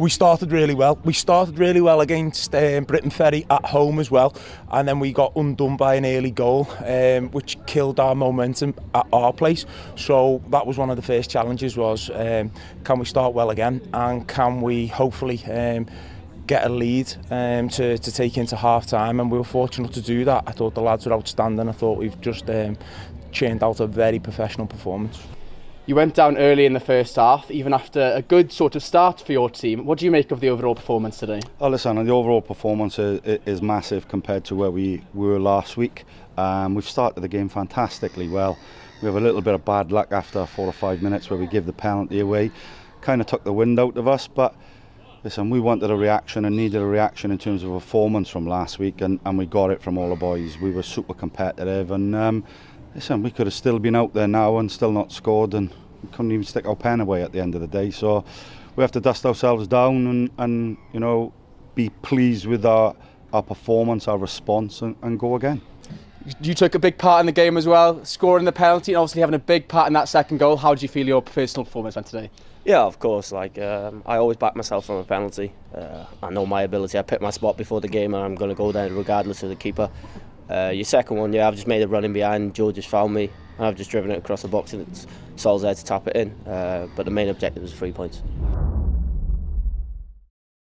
We started really well. We started really well against Britain Ferry at home as well, and then we got undone by an early goal, which killed our momentum at our place. So that was one of the first challenges, was can we start well again, and can we hopefully get a lead to take into half time, and we were fortunate to do that. I thought the lads were outstanding. I thought we've just churned out a very professional performance. You went down early in the first half, even after a good sort of start for your team. What do you make of the overall performance today? Oh, listen, the overall performance is massive compared to where we were last week. We've started the game fantastically well. We have a little bit of bad luck after 4 or 5 minutes where we give the penalty away. Kind of took the wind out of us, but listen, we wanted a reaction and needed a reaction in terms of performance from last week, and we got it from all the boys. We were super competitive, and listen, we could have still been out there now and still not scored, and we couldn't even stick our pen away at the end of the day. So we have to dust ourselves down and you know, be pleased with our performance, our response, and go again. You took a big part in the game as well, scoring the penalty and obviously having a big part in that second goal. How did you feel your personal performance went today? Yeah, of course. I always back myself from a penalty. I know my ability. I picked my spot before the game, and I'm going to go there regardless of the keeper. Your second one, yeah, I've just made a run in behind. Joe just found me, and I've just driven it across the box, and it's Sol's there to tap it in. But the main objective was 3 points.